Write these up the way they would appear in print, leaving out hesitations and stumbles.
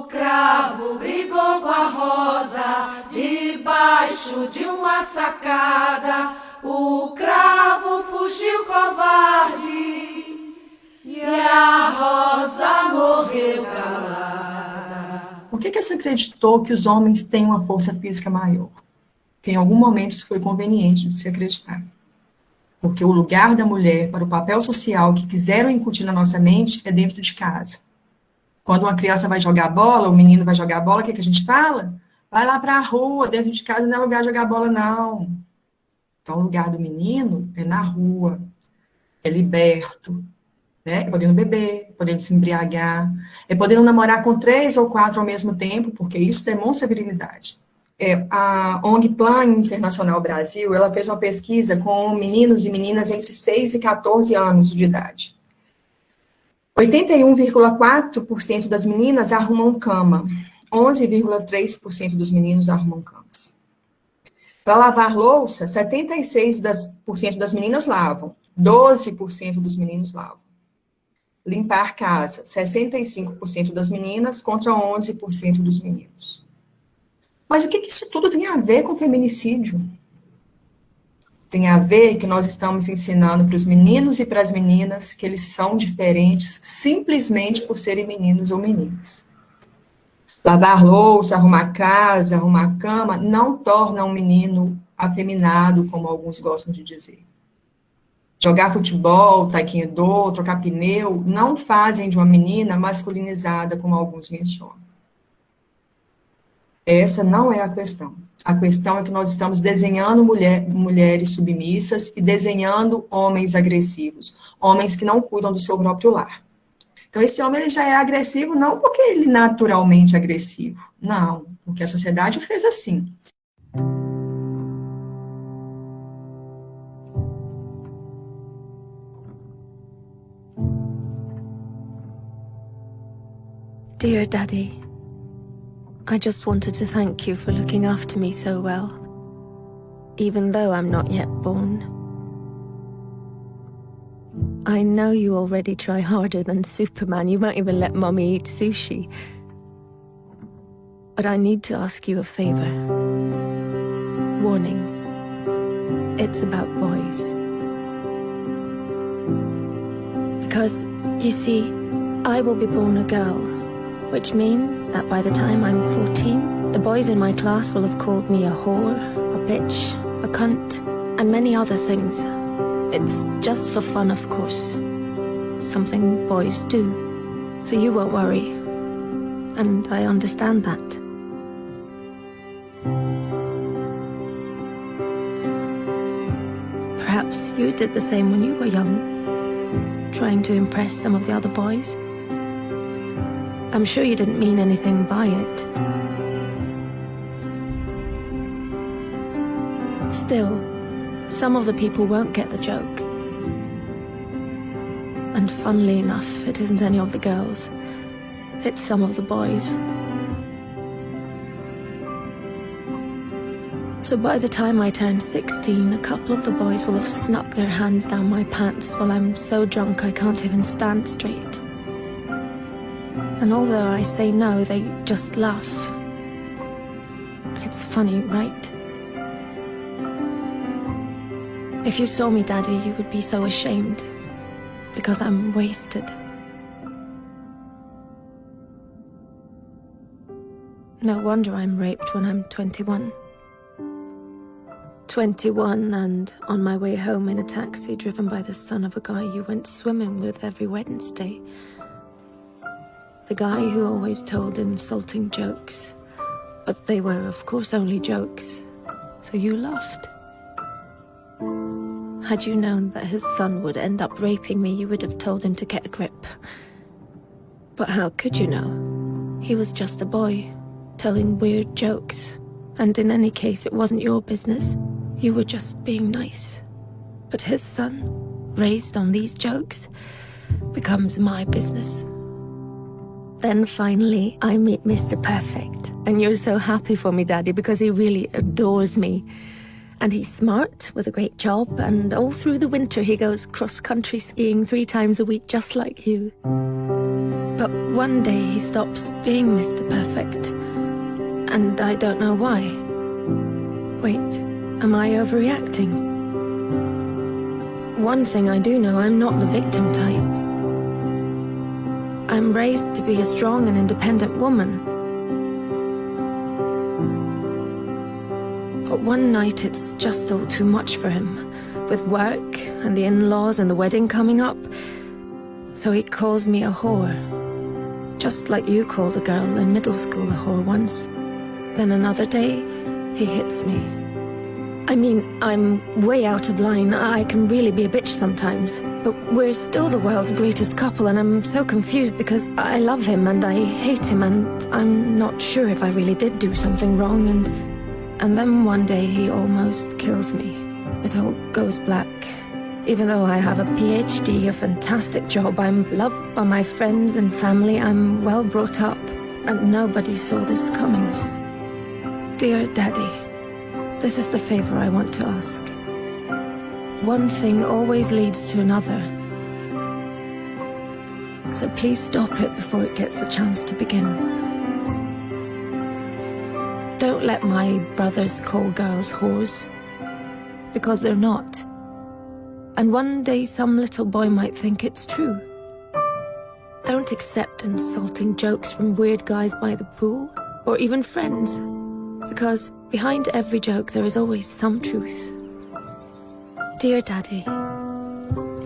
cravo brigou com a rosa debaixo de uma sacada. O cravo fugiu covarde e a rosa morreu calada. Por que você acreditou que os homens têm uma força física maior? Porque em algum momento isso foi conveniente de se acreditar. Porque o lugar da mulher para o papel social que quiseram incutir na nossa mente é dentro de casa. Quando uma criança vai jogar bola, o menino vai jogar bola, o que a gente fala? Vai lá para a rua, dentro de casa não é lugar de jogar bola, não. Então, o lugar do menino é na rua, é liberto, né? É podendo beber, podendo se embriagar, é podendo namorar com 3 ou 4 ao mesmo tempo, porque isso demonstra virilidade. A ONG Plan Internacional Brasil, ela fez uma pesquisa com meninos e meninas entre 6 e 14 anos de idade. 81,4% das meninas arrumam cama, 11,3% dos meninos arrumam camas. Para lavar louça, 76% das meninas lavam, 12% dos meninos lavam. Limpar casa, 65% das meninas contra 11% dos meninos. Mas o que isso tudo tem a ver com feminicídio? Tem a ver que nós estamos ensinando para os meninos e para as meninas que eles são diferentes simplesmente por serem meninos ou meninas. Lavar louça, arrumar casa, arrumar cama, não torna um menino afeminado, como alguns gostam de dizer. Jogar futebol, taekwondo, trocar pneu, não fazem de uma menina masculinizada, como alguns mencionam. Essa não é a questão. A questão é que nós estamos desenhando mulheres submissas e desenhando homens agressivos, homens que não cuidam do seu próprio lar. Então, esse homem ele já é agressivo não porque ele naturalmente é agressivo, não, porque a sociedade o fez assim. Dear Daddy, I just wanted to thank you for looking after me so well, even though I'm not yet born. I know you already try harder than Superman. You might even let Mommy eat sushi. But I need to ask you a favor. Warning. It's about boys. Because, you see, I will be born a girl, which means that by the time I'm 14, the boys in my class will have called me a whore, a bitch, a cunt, and many other things. It's just for fun, of course. Something boys do. So you won't worry. And I understand that. Perhaps you did the same when you were young, trying to impress some of the other boys. I'm sure you didn't mean anything by it. Still, some of the people won't get the joke. And funnily enough, it isn't any of the girls. It's some of the boys. So by the time I turn 16, a couple of the boys will have snuck their hands down my pants while I'm so drunk I can't even stand straight. And although I say no, they just laugh. It's funny, right? If you saw me, Daddy, you would be so ashamed, because I'm wasted. No wonder I'm raped when I'm 21. 21 and on my way home in a taxi driven by the son of a guy you went swimming with every Wednesday. The guy who always told insulting jokes, but they were of course only jokes, so you laughed. Had you known that his son would end up raping me, you would have told him to get a grip. But how could you know? He was just a boy, telling weird jokes. And in any case, it wasn't your business. You were just being nice. But his son, raised on these jokes, becomes my business. Then finally, I meet Mr. Perfect. And you're so happy for me, Daddy, because he really adores me. And he's smart, with a great job, and all through the winter he goes cross-country skiing 3 times a week, just like you. But one day he stops being Mr. Perfect, and I don't know why. Wait, am I overreacting? One thing I do know, I'm not the victim type. I'm raised to be a strong and independent woman. But one night it's just all too much for him, with work and the in-laws and the wedding coming up. So he calls me a whore. Just like you called a girl in middle school a whore once. Then another day, he hits me. I mean, I'm way out of line. I can really be a bitch sometimes. But we're still the world's greatest couple, and I'm so confused because I love him and I hate him, and I'm not sure if I really did do something wrong, and then one day he almost kills me. It all goes black. Even though I have a PhD, a fantastic job, I'm loved by my friends and family, I'm well brought up, and nobody saw this coming. Dear Daddy, this is the favor I want to ask. One thing always leads to another. So please stop it before it gets the chance to begin. Don't let my brothers call girls whores, because they're not. And one day some little boy might think it's true. Don't accept insulting jokes from weird guys by the pool, or even friends, because behind every joke there is always some truth. Dear Daddy,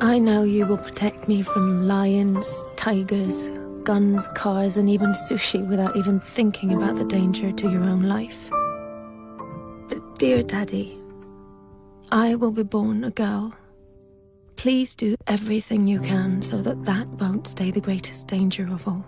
I know you will protect me from lions, tigers, guns, cars, and even sushi without even thinking about the danger to your own life. But dear Daddy, I will be born a girl. Please do everything you can so that that won't stay the greatest danger of all.